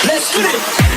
Let's do it.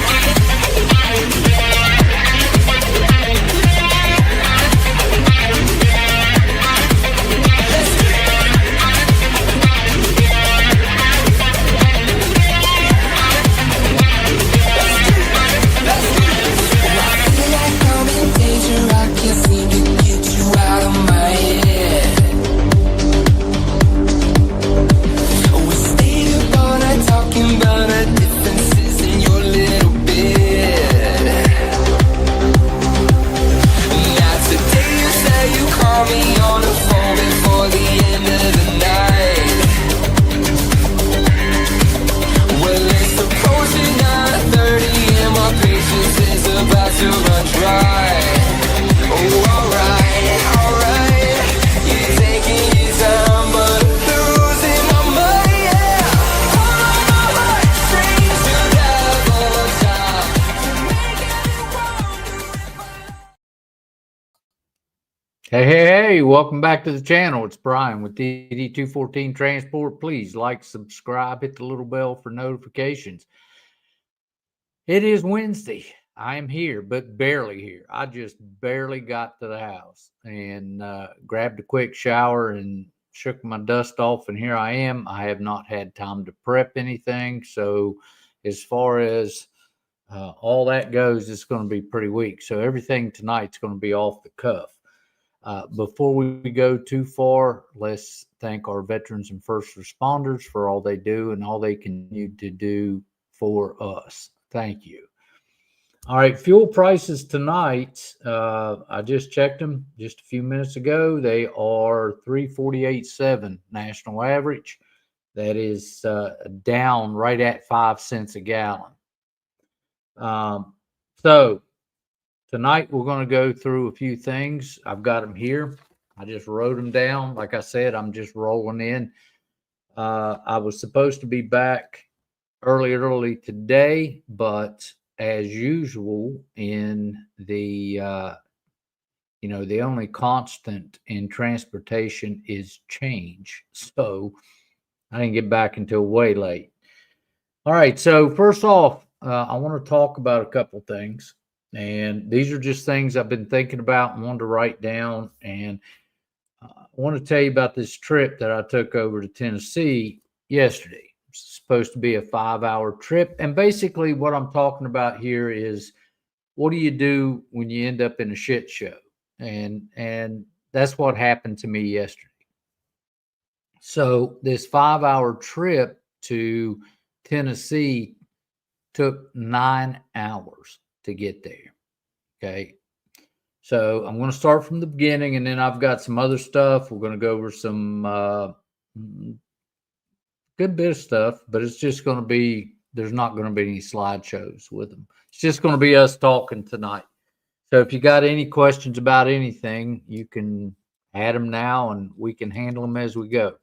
Hey, welcome back to the channel. It's Bryan with DD214 Transport. Please like, subscribe, hit the little bell for notifications. It is Wednesday. I am here, but barely here. I just barely got to the house and grabbed a quick shower and shook my dust off, and here I am. I have not had time to prep anything. So as far as all that goes, it's going to be pretty weak. So everything tonight's going to be off the cuff. Before we go too far, let's thank our veterans and first responders for all they do and all they continue to do for us. Thank you. All right, fuel prices tonight. I just checked them just a few minutes ago. They are $3.48.7 national average. That is down right at 5 cents a gallon. So tonight, we're going to go through a few things. I've got them here. I just wrote them down. Like I said, I'm just rolling in. I was supposed to be back early today, but as usual in the, the only constant in transportation is change. So I didn't get back until way late. All right. So first off, I want to talk about a couple things. And these are just things I've been thinking about and wanted to write down. And I want to tell you about this trip that I took over to Tennessee yesterday. It's supposed to be a 5-hour trip. And basically what I'm talking about here is, what do you do when you end up in a shit show? And that's what happened to me yesterday. So this 5-hour trip to Tennessee took 9 hours to get there. Okay. So I'm going to start from the beginning, and then I've got some other stuff. We're going to go over some good bit of stuff, but it's just going to be, there's not going to be any slideshows with them. It's just going to be us talking tonight. So if you got any questions about anything, you can add them now and we can handle them as we go.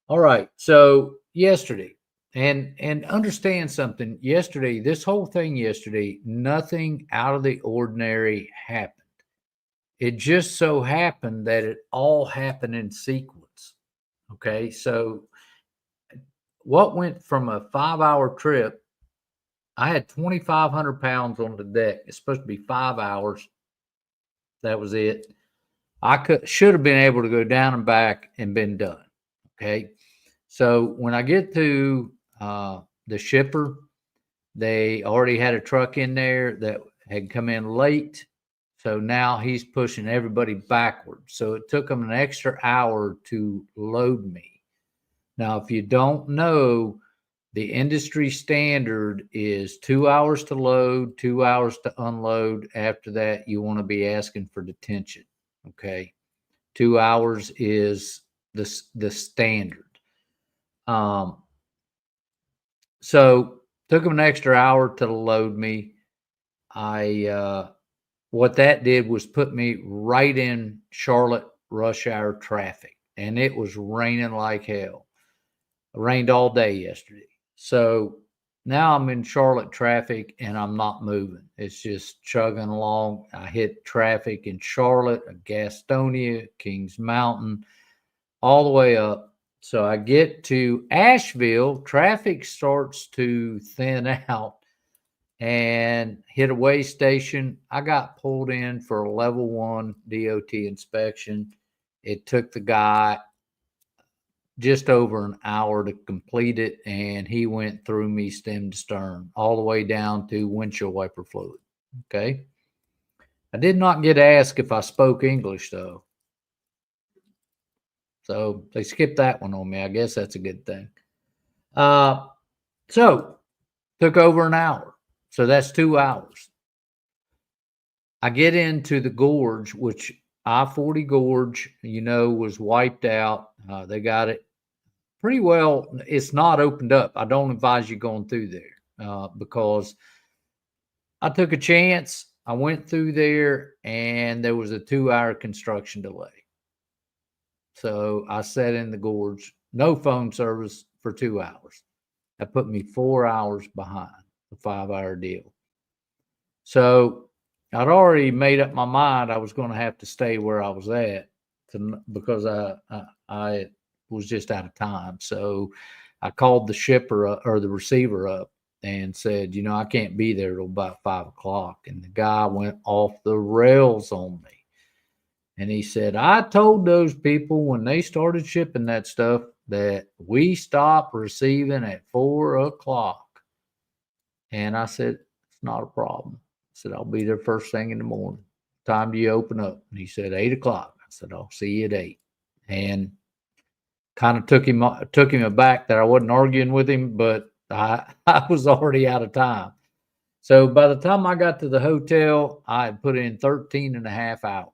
All right. So yesterday, and understand something. Yesterday, this whole thing yesterday, nothing out of the ordinary happened. It just so happened that it all happened in sequence. Okay, so what went from a 5-hour trip, I had 2,500 pounds on the deck. It's supposed to be 5 hours. That was it. I should have been able to go down and back and been done. Okay, so when I get to the shipper, they already had a truck in there that had come in late. So now he's pushing everybody backwards. So it took him an extra hour to load me. Now, if you don't know, the industry standard is 2 hours to load, 2 hours to unload. After that, you want to be asking for detention. Okay. 2 hours is the standard. So took him an extra hour to load me. What that did was put me right in Charlotte rush hour traffic, and it was raining like hell. It rained all day yesterday. So now I'm in Charlotte traffic and I'm not moving. It's just chugging along. I hit traffic in Charlotte, Gastonia, Kings Mountain, all the way up So I get to Asheville, traffic starts to thin out and hit a way station. I got pulled in for a level 1 DOT inspection. It took the guy just over an hour to complete it, and he went through me stem to stern, all the way down to windshield wiper fluid. Okay. I did not get asked if I spoke English, though. So they skipped that one on me. I guess that's a good thing. So took over an hour. So that's 2 hours. I get into the gorge, which I-40 gorge, was wiped out. They got it pretty well. It's not opened up. I don't advise you going through there because I took a chance. I went through there and there was a 2-hour construction delay. So I sat in the gorge, no phone service for 2 hours. That put me 4 hours behind the 5-hour deal. So I'd already made up my mind I was going to have to stay where I was at because I was just out of time. So I called the shipper or the receiver up and said, I can't be there till about 5 o'clock. And the guy went off the rails on me. And he said, I told those people when they started shipping that stuff that we stopped receiving at 4 o'clock. And I said, it's not a problem. I said, I'll be there first thing in the morning. Time do you open up? And he said, 8 o'clock. I said, I'll see you at 8. And kind of took him aback that I wasn't arguing with him, but I was already out of time. So by the time I got to the hotel, I had put in 13 and a half hours.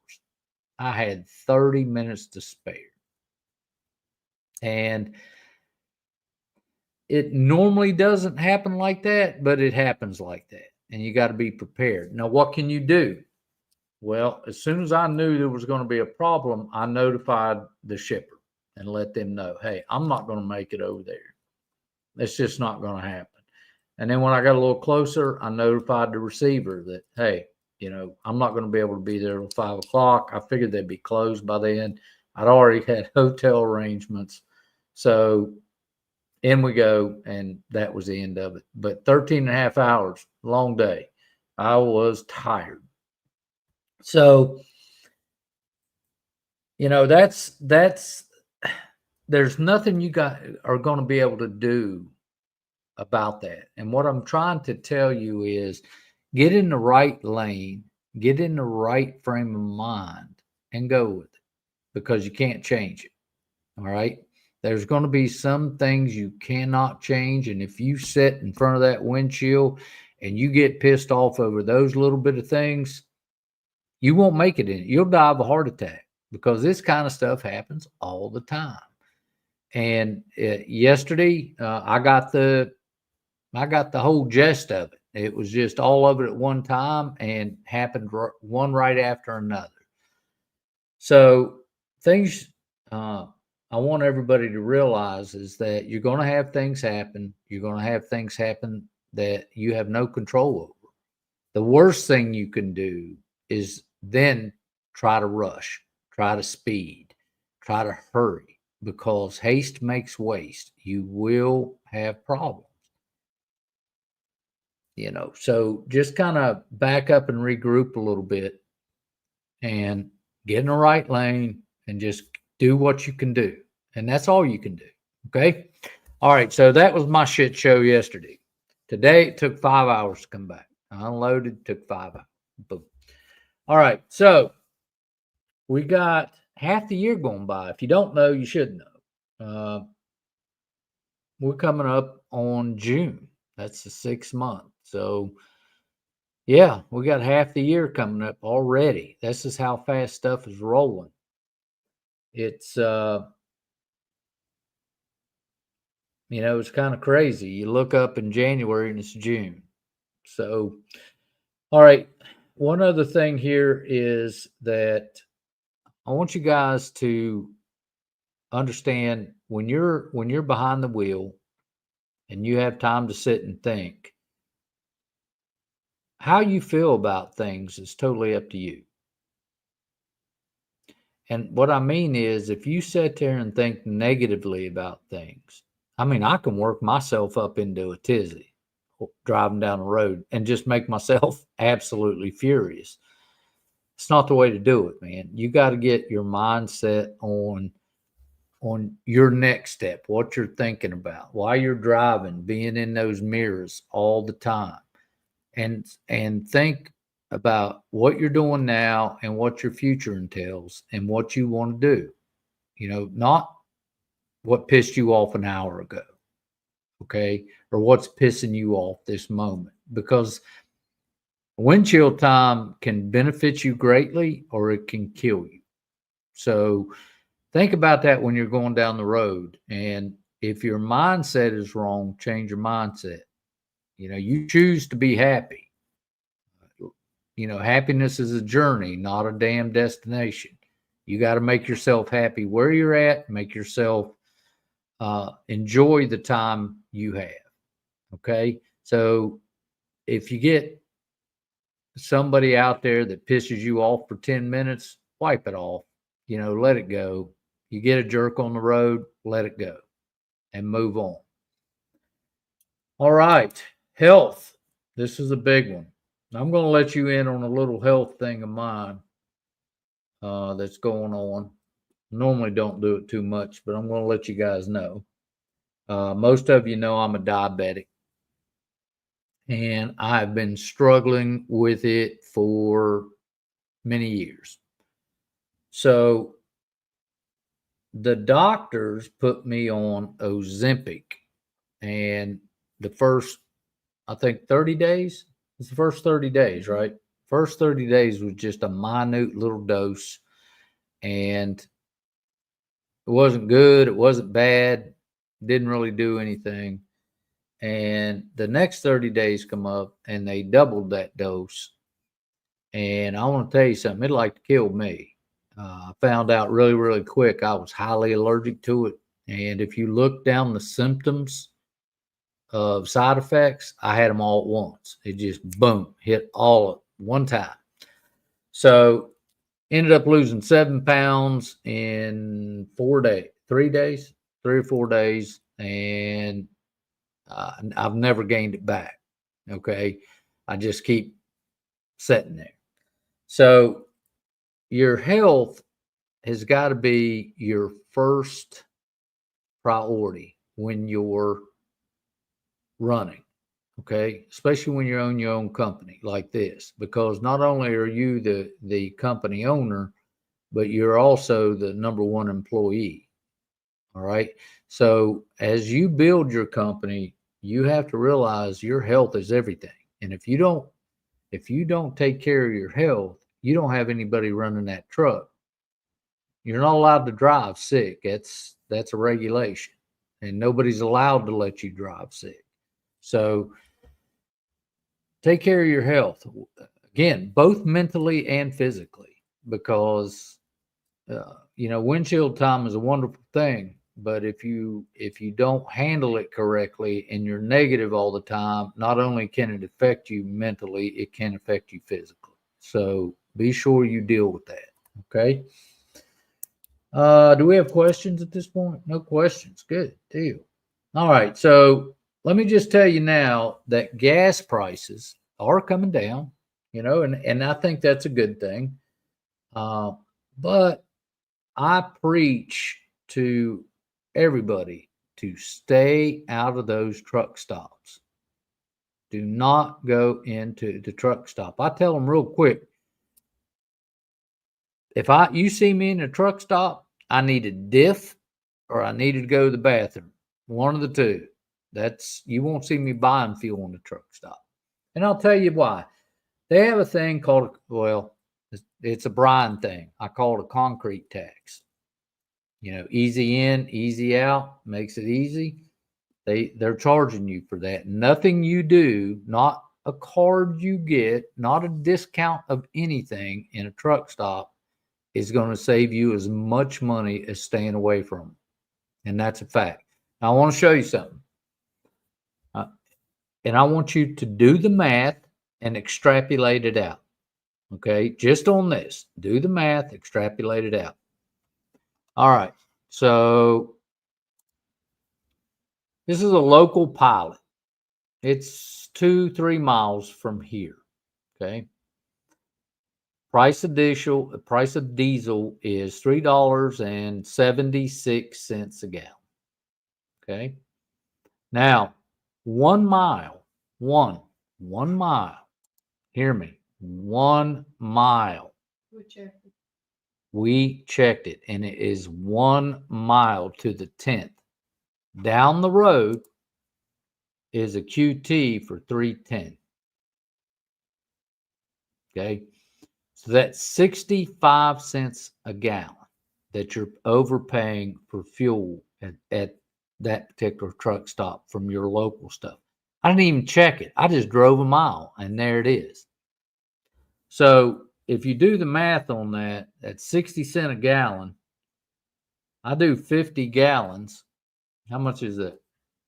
I had 30 minutes to spare. And it normally doesn't happen like that, but it happens like that. And you got to be prepared. Now, what can you do? Well, as soon as I knew there was going to be a problem, I notified the shipper and let them know, hey, I'm not going to make it over there. It's just not going to happen. And then when I got a little closer, I notified the receiver that, hey, I'm not going to be able to be there till 5 o'clock. I figured they'd be closed by then. I'd already had hotel arrangements. So in we go. And that was the end of it. But 13 and a half hours, long day. I was tired. So, that's there's nothing you are going to be able to do about that. And what I'm trying to tell you is get in the right lane, get in the right frame of mind, and go with it because you can't change it. All right. There's going to be some things you cannot change. And if you sit in front of that windshield and you get pissed off over those little bit of things, you won't make it in it. You'll die of a heart attack because this kind of stuff happens all the time. And yesterday, I got the whole gist of it. It was just all of it at one time and happened one right after another. So things I want everybody to realize is that you're going to have things happen. You're going to have things happen that you have no control over. The worst thing you can do is then try to rush, try to speed, try to hurry, because haste makes waste. You will have problems. So just kind of back up and regroup a little bit and get in the right lane and just do what you can do. And that's all you can do. Okay. All right. So that was my shit show yesterday. Today it took 5 hours to come back. I unloaded, took 5 hours. Boom. All right. So we got half the year going by. If you don't know, you should know. We're coming up on June. That's the 6th month. So, yeah, we got half the year coming up already. This is how fast stuff is rolling. It's, it's kind of crazy. You look up in January and it's June. So, all right. One other thing here is that I want you guys to understand when you're behind the wheel and you have time to sit and think, how you feel about things is totally up to you. And what I mean is, if you sit there and think negatively about things, I mean, I can work myself up into a tizzy driving down the road and just make myself absolutely furious. It's not the way to do it, man. You got to get your mindset on your next step, what you're thinking about, why you're driving, being in those mirrors all the time, and think about what you're doing now and what your future entails and what you want to do. Not what pissed you off an hour ago, okay, or what's pissing you off this moment, because windshield time can benefit you greatly or it can kill you. So think about that when you're going down the road. And if your mindset is wrong, change your mindset. You choose to be happy. Happiness is a journey, not a damn destination. You got to make yourself happy where you're at, make yourself enjoy the time you have. Okay. So if you get somebody out there that pisses you off for 10 minutes, wipe it off, let it go. You get a jerk on the road, let it go and move on. All right. Health. This is a big one. I'm going to let you in on a little health thing of mine that's going on. Normally don't do it too much, but I'm going to let you guys know. Most of you know I'm a diabetic, and I've been struggling with it for many years. So the doctors put me on Ozempic, and the first, I think 30 days, it's the first 30 days, right? First 30 days was just a minute little dose, and it wasn't good. It wasn't bad. Didn't really do anything. And the next 30 days come up and they doubled that dose. And I want to tell you something, it'd like to kill me. I found out really, really quick I was highly allergic to it. And if you look down the symptoms of side effects, I had them all at once. It just boom, hit all at one time. So ended up losing 7 pounds in 4 days, 3 days, 3 or 4 days. And I've never gained it back. Okay. I just keep sitting there. So your health has got to be your first priority when you're running. Okay. Especially when you own your own company like this, because not only are you the company owner, but you're also the number one employee. All right. So as you build your company, you have to realize your health is everything. And if you don't take care of your health, you don't have anybody running that truck. You're not allowed to drive sick. That's a regulation. And nobody's allowed to let you drive sick. So take care of your health. Again, both mentally and physically, because windshield time is a wonderful thing. But if you don't handle it correctly and you're negative all the time, not only can it affect you mentally, it can affect you physically. So be sure you deal with that. Okay. Do we have questions at this point? No questions. Good deal. All right. So let me just tell you now that gas prices are coming down, and I think that's a good thing. But I preach to everybody to stay out of those truck stops. Do not go into the truck stop. I tell them real quick, if you see me in a truck stop, I need a diff or I needed to go to the bathroom. One of the two. You won't see me buying fuel in the truck stop. And I'll tell you why. They have a thing called, it's a Bryan thing. I call it a concrete tax. Easy in, easy out, makes it easy. They're charging you for that. Nothing you do, not a card you get, not a discount of anything in a truck stop is going to save you as much money as staying away from them. And that's a fact. Now, I want to show you something. And I want you to do the math and extrapolate it out. Okay, just on this, do the math, extrapolate it out. All right. So this is a local pilot. It's 2-3 miles from here. Okay. Price of diesel is $3.76 a gallon. Okay. Now, 1 mile, one mile. Hear me. 1 mile. We checked it, and it is 1 mile to the 10th. Down the road is a QT for 310. Okay. So that's 65 cents a gallon that you're overpaying for fuel at that particular truck stop from your local stuff. I didn't even check it. I just drove a mile and there it is. So if you do the math on that, at 60 cents a gallon, I do 50 gallons. How much is that?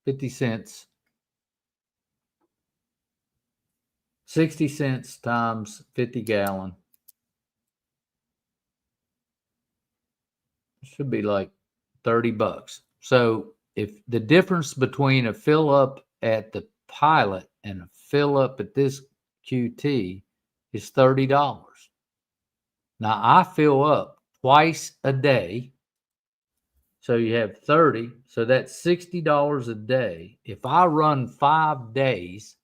50 cents. 60 cents times 50 gallon. Should be like $30. So if the difference between a fill up at the pilot and a fill up at this QT is $30. Now I fill up twice a day. So you have 30. So that's $60 a day. If I run 5 days,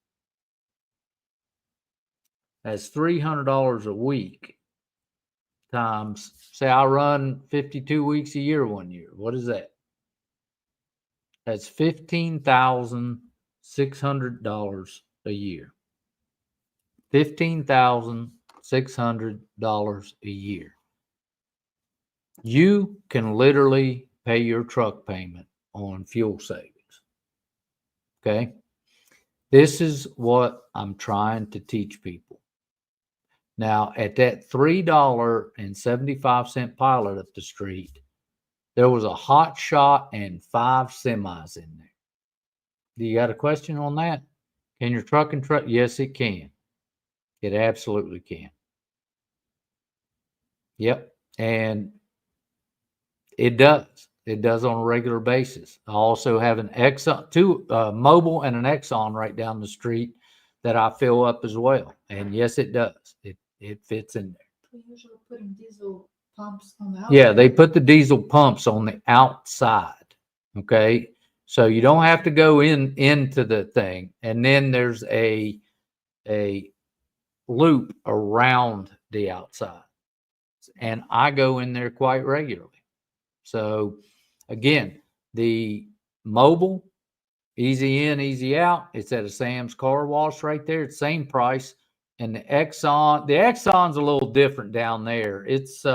that's $300 a week times, say I run 52 weeks a year 1 year. What is that? That's $15,600 a year. $15,600 a year. You can literally pay your truck payment on fuel savings. Okay. This is what I'm trying to teach people. Now, at that $3.75 pilot up the street, there was a HotShot and 5 semis in there. Do you got a question on that? Can your truck and truck? Yes, it can. It absolutely can. Yep. And it does. It does on a regular basis. I also have an Exxon, two mobile and an Exxon right down the street that I fill up as well. And yes, it does. It fits in there. They usually put diesel pumps on the outside. Yeah, they put the diesel pumps on the outside. Okay. So you don't have to go into the thing. And then there's a loop around the outside. And I go in there quite regularly. So again, the mobile, easy in, easy out. It's at a Sam's Car Wash right there. It's same price. And the Exxon's a little different down there. It's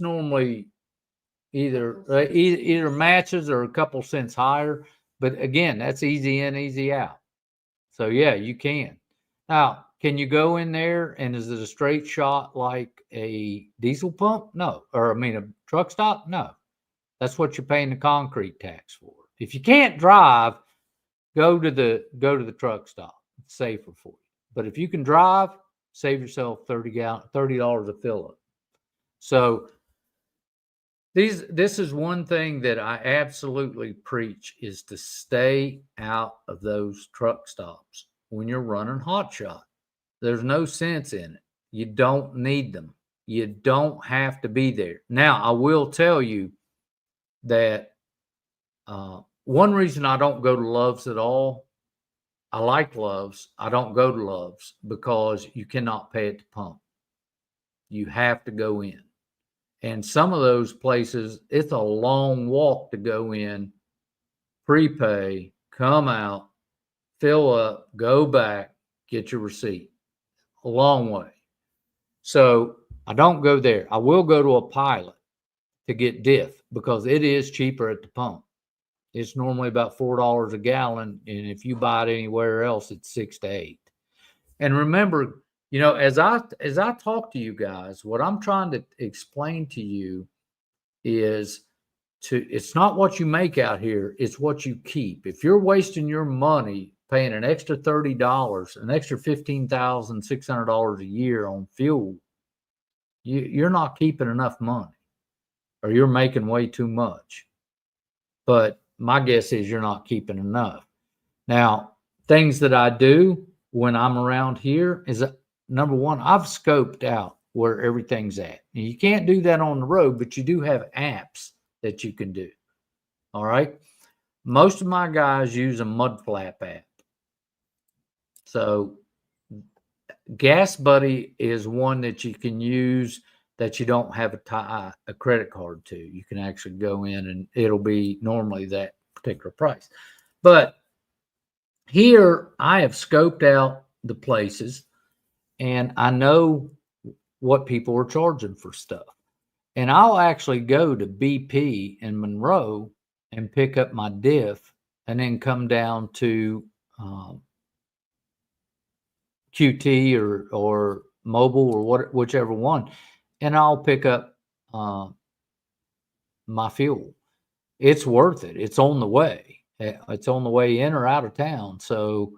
normally either matches or a couple cents higher. But again, that's easy in, easy out. So yeah, you can. Now, can you go in there and is it a straight shot like a diesel pump? No. Or I mean a truck stop? No. That's what you're paying the concrete tax for. If you can't drive, go to the truck stop. It's safer for you. But if you can drive, save yourself $30 a fill up. So this is one thing that I absolutely preach is to stay out of those truck stops when you're running HotShot. There's no sense in it. You don't need them. You don't have to be there. Now, I will tell you that one reason I don't go to Love's at all, I like Love's. I don't go to Love's because you cannot pay at the pump. You have to go in. And some of those places, it's a long walk to go in, prepay, come out, fill up, go back, get your receipt. A long way. So I don't go there. I will go to a pilot to get diff because it is cheaper at the pump. It's normally about $4 a gallon. And if you buy it anywhere else, it's 6 to 8. And remember, you know, as I talk to you guys, what I'm trying to explain to you is it's not what you make out here, it's what you keep. If you're wasting your money paying an extra $30, an extra $15,600 a year on fuel, you're not keeping enough money. or you're making way too much. But my guess is you're not keeping enough. Now, things that I do when I'm around here is number one, I've scoped out where everything's at. Now, you can't do that on the road, but you do have apps that you can do. All right. Most of my guys use a mud flap app. So Gas Buddy is one that you can use that you don't have a credit card to. You can actually go in and it'll be normally that particular price. But here I have scoped out the places and I know what people are charging for stuff. And I'll actually go to BP in Monroe and pick up my diff and then come down to QT or mobile or whichever one, and I'll pick up my fuel. It's worth it. It's on the way. It's on the way in or out of town. So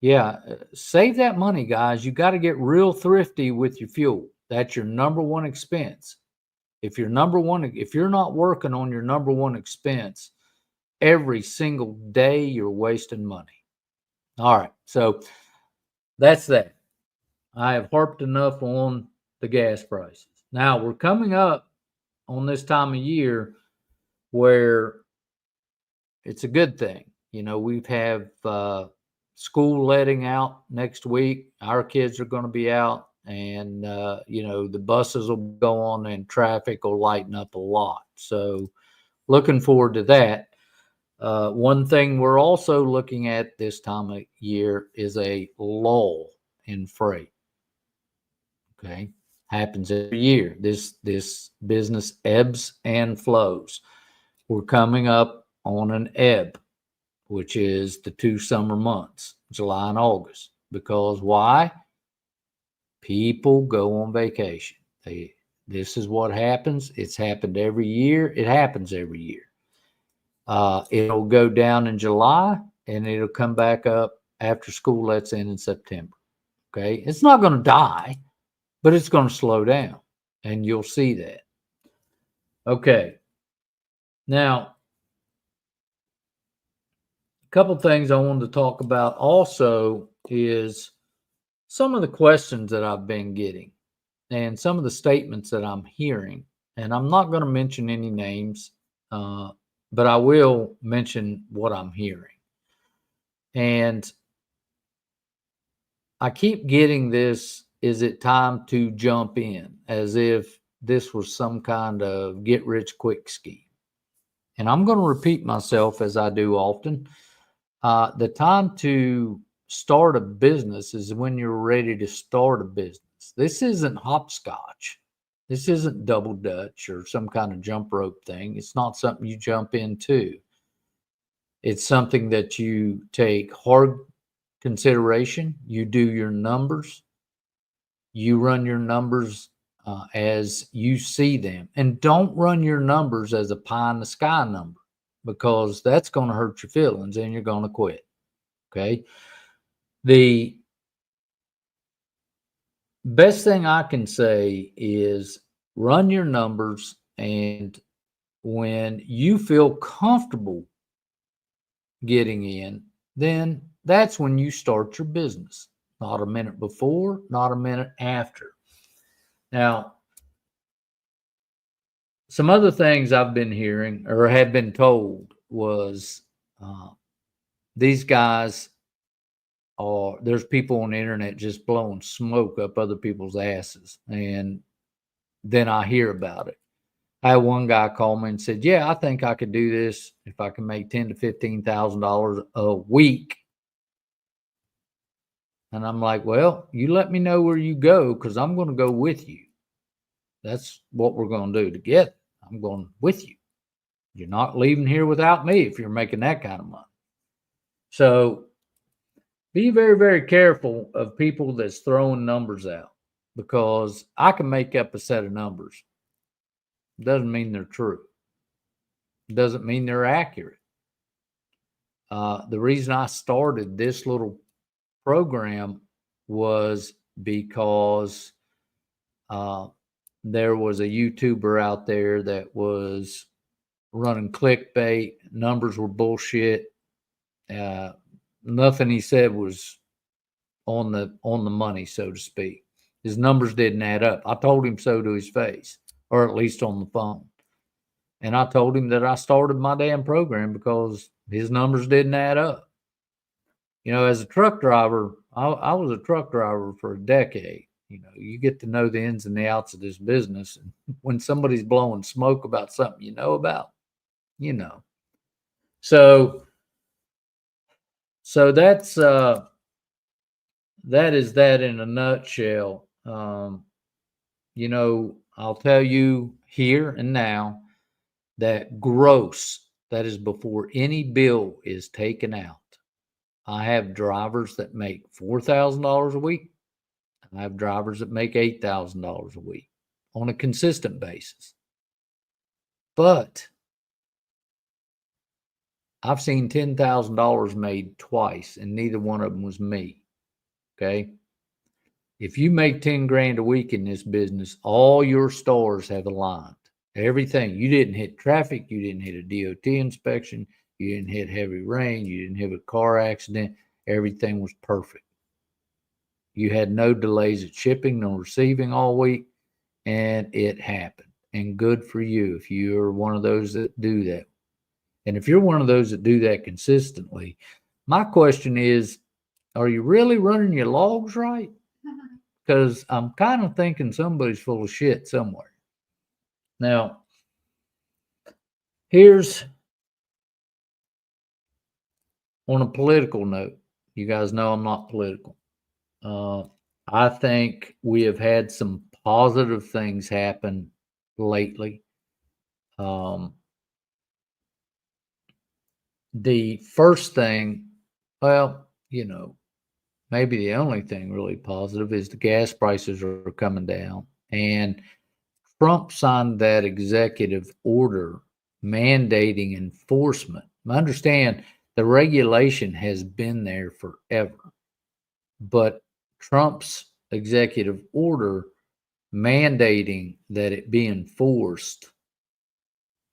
yeah, save that money, guys. You got to get real thrifty with your fuel. That's your number one expense. If you're not working on your number one expense every single day, you're wasting money. All right. So that's that. I have harped enough on the gas prices. Now we're coming up on this time of year where it's a good thing. You know, we have school letting out next week. Our kids are going to be out and, the buses will go on and traffic will lighten up a lot. So looking forward to that. One thing we're also looking at this time of year is a lull in freight. Okay. Happens every year. This business ebbs and flows. We're coming up on an ebb, which is the 2 summer months, July and August. Because why? People go on vacation. This is what happens. It's happened every year. It happens every year. It'll go down in July and it'll come back up after school lets in September. Okay. It's not going to die, but it's going to slow down and you'll see that. Okay. Now, a couple things I wanted to talk about also is some of the questions that I've been getting and some of the statements that I'm hearing. And I'm not going to mention any names, but I will mention what I'm hearing. And I keep getting this, is it time to jump in? As if this was some kind of get rich quick scheme. And I'm going to repeat myself as I do often. The time to start a business is when you're ready to start a business. This isn't hopscotch. This isn't double dutch or some kind of jump rope thing. It's not something you jump into. It's something that you take hard consideration. You do your numbers. You run your numbers as you see them. And don't run your numbers as a pie in the sky number, because that's going to hurt your feelings and you're going to quit. Okay. The best thing I can say is run your numbers, and when you feel comfortable getting in, then that's when you start your business. Not a minute before, not a minute after. Now, some other things I've been hearing or had been told was these guys there's people on the internet just blowing smoke up other people's asses. And then I hear about it. I had one guy call me and said, yeah, I think I could do this if I can make $10,000 to $15,000 a week. And I'm like, well, you let me know where you go, because I'm going to go with you. That's what we're going to do together. I'm going with you. You're not leaving here without me if you're making that kind of money. So be very, very careful of people that's throwing numbers out, because I can make up a set of numbers. Doesn't mean they're true. Doesn't mean they're accurate. The reason I started this little program was because there was a YouTuber out there that was running clickbait. Numbers were bullshit. Nothing he said was on the money, so to speak. His numbers didn't add up. I told him so to his face, or at least on the phone. And I told him that I started my damn program because his numbers didn't add up. You know, as a truck driver, I was a truck driver for a decade. You know, you get to know the ins and the outs of this business. And when somebody's blowing smoke about something you know about, you know. So that's that is that in a nutshell. You know, I'll tell you here and now that gross, that is before any bill is taken out. I have drivers that make $4,000 a week. I have drivers that make $8,000 a week on a consistent basis. But I've seen $10,000 made twice, and neither one of them was me. Okay. If you make 10 grand a week in this business, all your stars have aligned. Everything. You didn't hit traffic. You didn't hit a DOT inspection. You didn't hit heavy rain. You didn't hit a car accident. Everything was perfect. You had no delays at shipping, no receiving all week, and it happened. And good for you if you're one of those that do that. And if you're one of those that do that consistently, my question is, are you really running your logs right? Because I'm kind of thinking somebody's full of shit somewhere. Now, here's on a political note. You guys know I'm not political. I think we have had some positive things happen lately. The first thing, well, you know, maybe the only thing really positive is the gas prices are coming down. And Trump signed that executive order mandating enforcement. Understand the regulation has been there forever, but Trump's executive order mandating that it be enforced,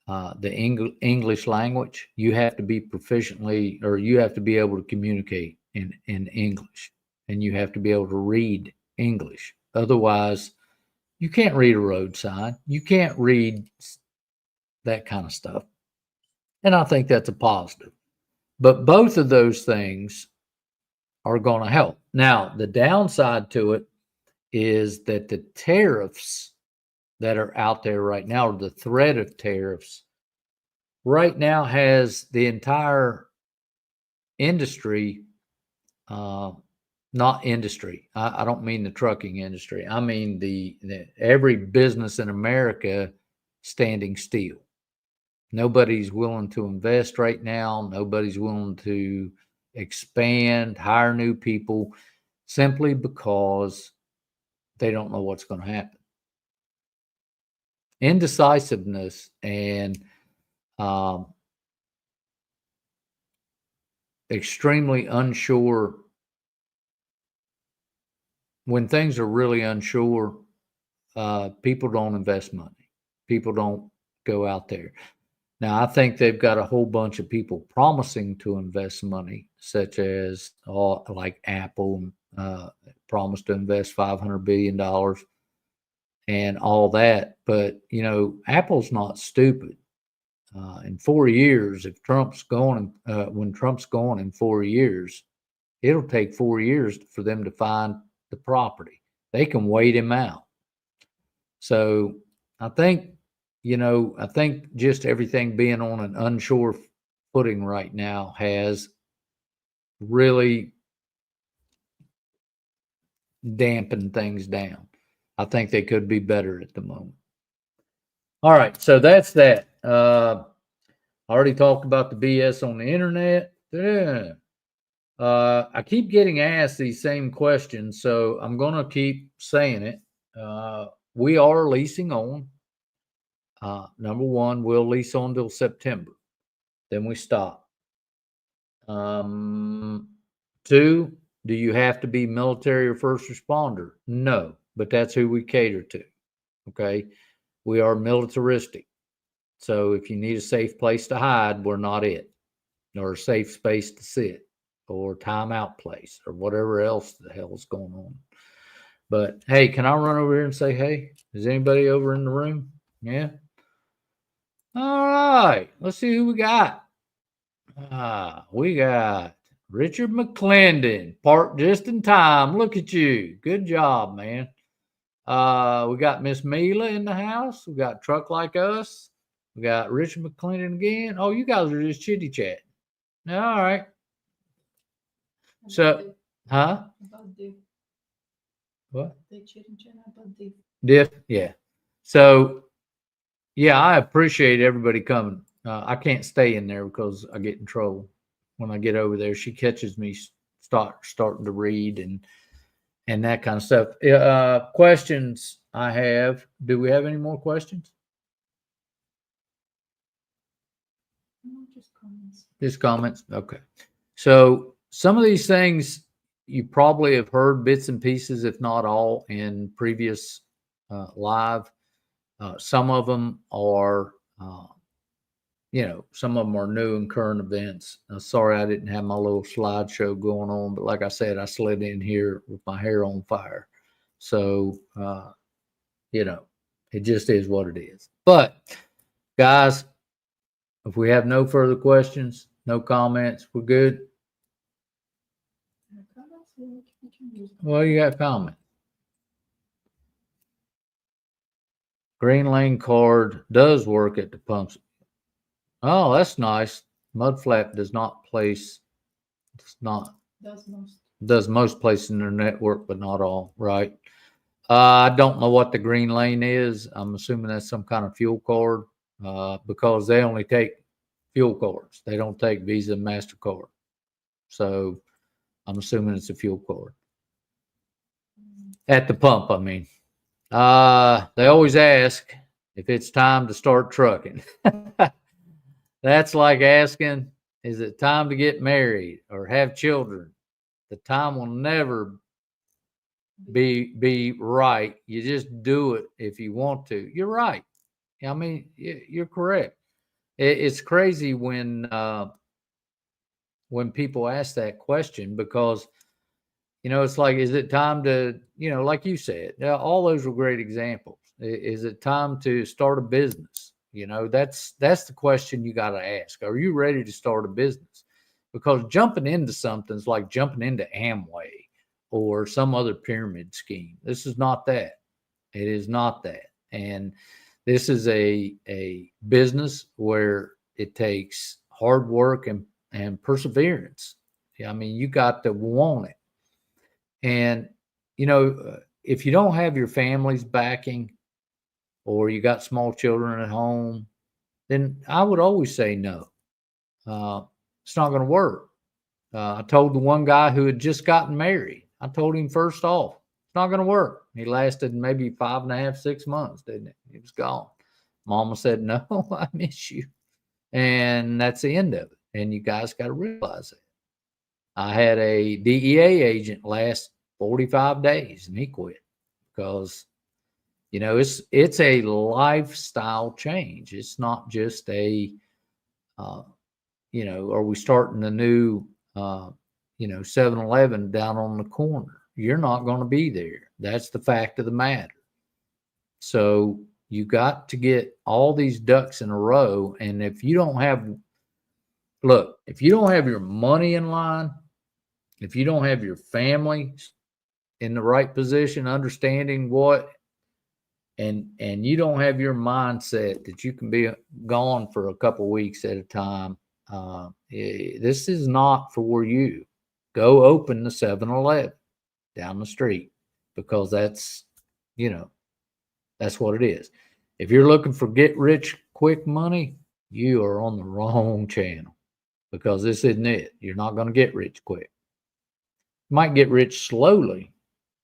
the English language, you have to be proficiently, or you have to be able to communicate in English, and you have to be able to read English. Otherwise, you can't read a road sign. You can't read that kind of stuff. And I think that's a positive. But both of those things are going to help. Now, the downside to it is that the tariffs that are out there right now, or the threat of tariffs, right now has the entire industry, not industry. I don't mean the trucking industry. I mean the every business in America standing still. Nobody's willing to invest right now. Nobody's willing to expand, hire new people, simply because they don't know what's going to happen. Indecisiveness and extremely unsure. When things are really unsure, people don't invest money. People don't go out there. Now, I think they've got a whole bunch of people promising to invest money, such as like Apple promised to invest $500 billion and all that. But, you know, Apple's not stupid. In 4 years, if Trump's gone, when Trump's gone in 4 years, it'll take 4 years for them to find the property. They can wait him out. So I think, you know, I think just everything being on an unsure footing right now has really dampened things down. I think they could be better at the moment. All right, so that's that. I already talked about the BS on the internet. Yeah. I keep getting asked these same questions, so I'm going to keep saying it. We are leasing on. Number one, we'll lease on till September. Then we stop. 2, do you have to be military or first responder? No, but that's who we cater to. Okay. We are militaristic. So if you need a safe place to hide, we're not it, or a safe space to sit, or timeout place, or whatever else the hell is going on. But hey, can I run over here and say, hey, is anybody over in the room? Yeah. All right. Let's see who we got. We got Richard McClendon, parked just in time. Look at you. Good job, man. We got Miss Mila in the house. We got Truck Like Us. We got Richard McClendon again. Oh, you guys are just chitty chatting. All right. So, huh? What? Diff, yeah. So, yeah, I appreciate everybody coming. I can't stay in there because I get in trouble when I get over there. She catches me starting to read and that kind of stuff. Questions I have. Do we have any more questions? No, just comments. Just comments. Okay. So some of these things you probably have heard bits and pieces, if not all, in previous live. Some of them are, some of them are new and current events. Sorry, I didn't have my little slideshow going on, but like I said, I slid in here with my hair on fire. So, it just is what it is. But guys, if we have no further questions, no comments, we're good. Well, you got comment. Green Lane card does work at the pumps. Oh, that's nice. Mudflap does not place. It's not. Does most places in their network, but not all. Right. I don't know what the Green Lane is. I'm assuming that's some kind of fuel card because they only take fuel cards. They don't take Visa and MasterCard. So I'm assuming it's a fuel card. At the pump, I mean. They always ask if it's time to start trucking. That's like asking, is it time to get married or have children? The time will never be right. You just do it if you want to. You're right. I mean, you're correct. It's crazy when people ask that question because, it's like, is it time to, like you said, all those were great examples. Is it time to start a business? That's the question you got to ask. Are you ready to start a business? Because jumping into something is like jumping into Amway or some other pyramid scheme. This is not that. It is not that. And this is a business where it takes hard work and perseverance. I mean, you got to want it. And, if you don't have your family's backing or you got small children at home, then I would always say no. It's not going to work. I told the one guy who had just gotten married, I told him first off, it's not going to work. He lasted maybe 5.5, 6 months, didn't it? He was gone. Mama said, no, I miss you. And that's the end of it. And you guys got to realize that. I had a DEA agent last 45 days and he quit because, it's a lifestyle change. It's not just a, are we starting a new, 7-Eleven down on the corner? You're not going to be there. That's the fact of the matter. So you got to get all these ducks in a row. And if you don't have your money in line, if you don't have your family in the right position, understanding what, and you don't have your mindset that you can be gone for a couple weeks at a time, this is not for you. Go open the 7-Eleven down the street because that's what it is. If you're looking for get rich quick money, you are on the wrong channel because this isn't it. You're not going to get rich quick. You might get rich slowly,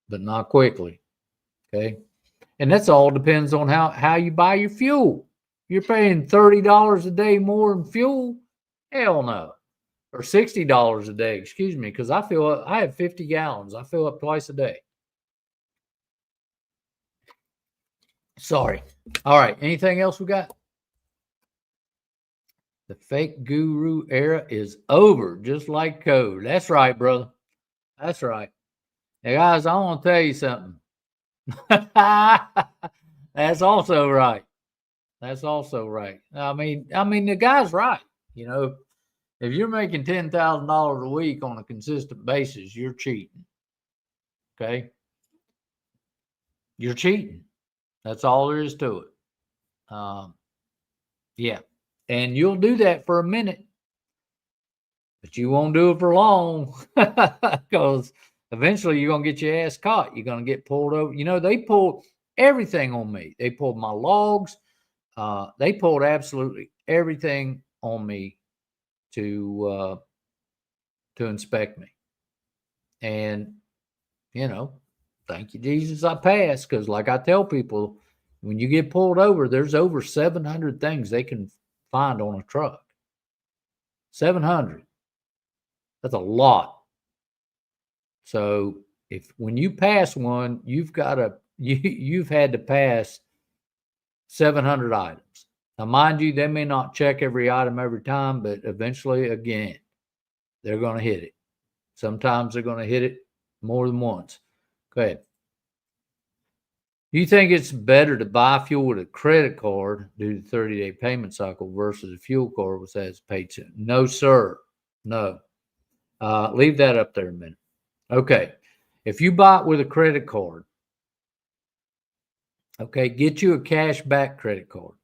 but not quickly. Okay. And that's all depends on how you buy your fuel. You're paying $30 a day more in fuel. Hell no. Or $60 a day, excuse me, because I have 50 gallons. I fill up twice a day. Sorry. All right. Anything else we got? The fake guru era is over, just like code. That's right, brother. That's right. Hey, guys, I want to tell you something. That's also right. That's also right. I mean, the guy's right. You know, if you're making $10,000 a week on a consistent basis, you're cheating. Okay, you're cheating. That's all there is to it. Yeah, and you'll do that for a minute, but you won't do it for long because eventually you're gonna get your ass caught. You're gonna get pulled over. You know, they pulled everything on me. They pulled my logs. They pulled absolutely everything on me to inspect me. And you know, thank you, Jesus, I passed. Because like I tell people, when you get pulled over, there's over 700 things they can find on a truck. 700. That's a lot. So if when you pass one, you've had to pass 700 items. Now, mind you, they may not check every item every time, but eventually, again, they're going to hit it. Sometimes they're going to hit it more than once. Go ahead. Do you think it's better to buy fuel with a credit card due to 30-day payment cycle versus a fuel card which has paid soon? No, sir. No. Leave that up there a minute. Okay. If you buy it with a credit card, okay, get you a cash back credit card.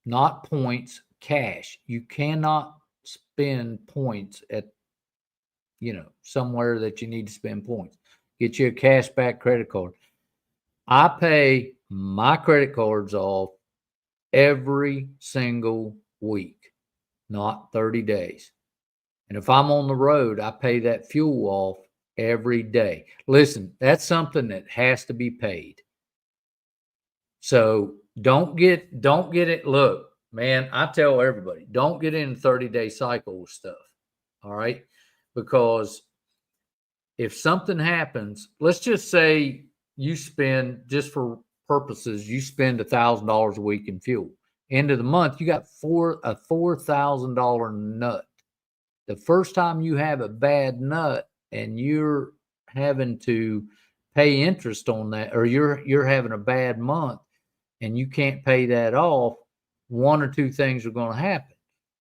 Not points, cash. You cannot spend points at, somewhere that you need to spend points. Get you a cash back credit card. I pay my credit cards off every single week, not 30 days. And if I'm on the road, I pay that fuel off every day. Listen, that's something that has to be paid. So don't get it. Look, man, I tell everybody, don't get in a 30-day cycle with stuff. All right. Because if something happens, let's just say you spend, just for purposes, you spend $1,000 a week in fuel. End of the month, you got a $4,000 nut. The first time you have a bad nut and you're having to pay interest on that, or you're having a bad month and you can't pay that off, one or two things are going to happen.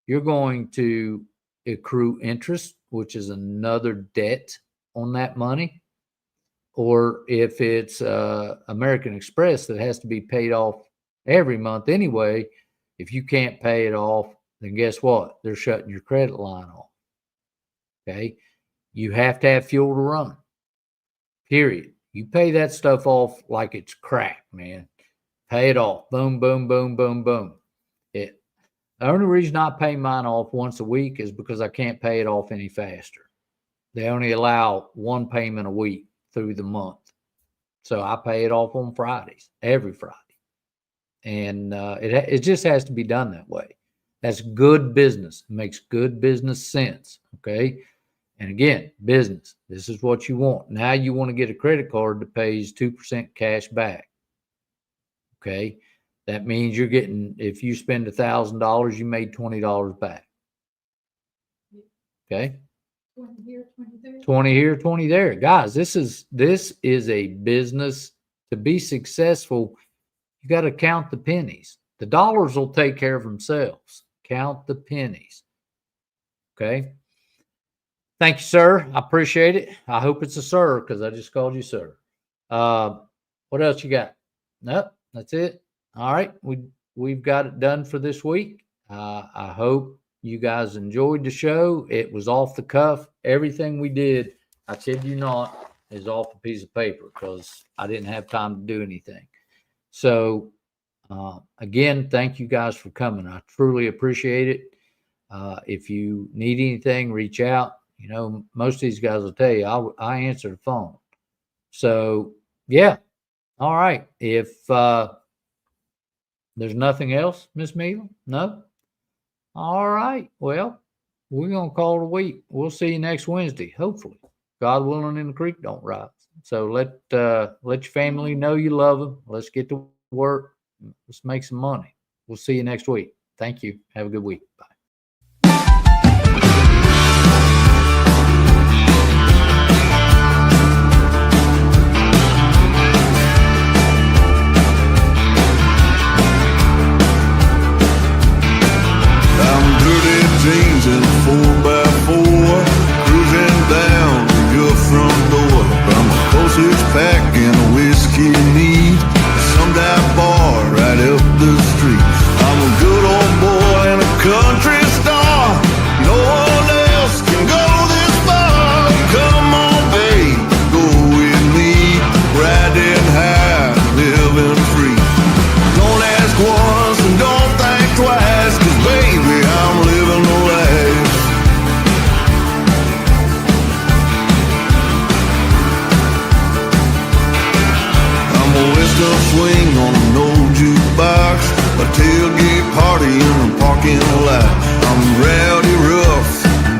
You're going to accrue interest, which is another debt on that money. Or if it's American Express that has to be paid off every month anyway, if you can't pay it off, then guess what? They're shutting your credit line off. Okay. You have to have fuel to run. Period. You pay that stuff off like it's crack, man. Pay it off. Boom, boom, boom, boom, boom. The only reason I pay mine off once a week is because I can't pay it off any faster. They only allow one payment a week through the month. So I pay it off on Fridays, every Friday. And it just has to be done that way. That's good business. It makes good business sense. Okay. And again, business, this is what you want. Now you want to get a credit card that pays 2% cash back. Okay. That means you're getting, if you spend $1,000, you made $20 back. Okay. 20 here, 20 there. 20 here, 20 there. Guys, this is a business. To be successful, you got to count the pennies. The dollars will take care of themselves. Count the pennies. Okay. Thank you, sir. I appreciate it. I hope it's a sir because I just called you sir. What else you got? Nope, that's it. All right. We've got it done for this week. I hope you guys enjoyed the show. It was off the cuff. Everything we did, I kid you not, is off a piece of paper because I didn't have time to do anything. So, again, thank you guys for coming. I truly appreciate it. If you need anything, reach out. You know, most of these guys will tell you I answer the phone. So, yeah. All right. If there's nothing else, Miss Mealy? No? All right. Well, we're going to call it a week. We'll see you next Wednesday, hopefully. God willing, and the creek don't rise. So let your family know you love them. Let's get to work. Let's make some money. We'll see you next week. Thank you. Have a good week. Bye. I'm dirty jeans and a 4x4, cruising down your front door. I'm a cold six-pack and a whiskey neat, some dive bar right up the street. I'm a good old boy and a country star. No one else can go this far. Come on, babe, go with me, riding high, living free. Don't ask once and don't think twice, 'cause baby, I'm living the life. I'm a western swing on an old jukebox, a tailgate party in a parking lot. I'm rowdy rough,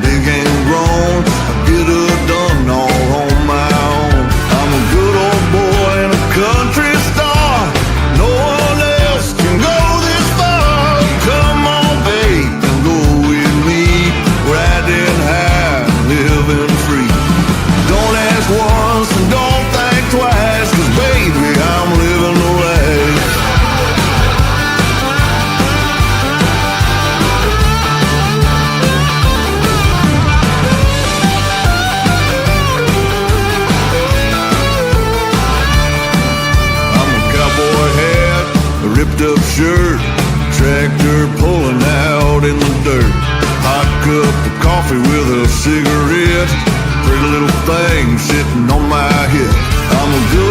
big and grown, I get it done all on my own. I'm a good old boy and a country star. No one else can go this far. Come on, babe, and go with me, riding high, living free. Don't ask once and don't think twice, 'cause baby, I'm living the life. I'm a cowboy hat, a ripped up shirt, tractor pulling out in the dirt. Hot cup of coffee with a cigarette, pretty little thing sitting on my hip. I'm a good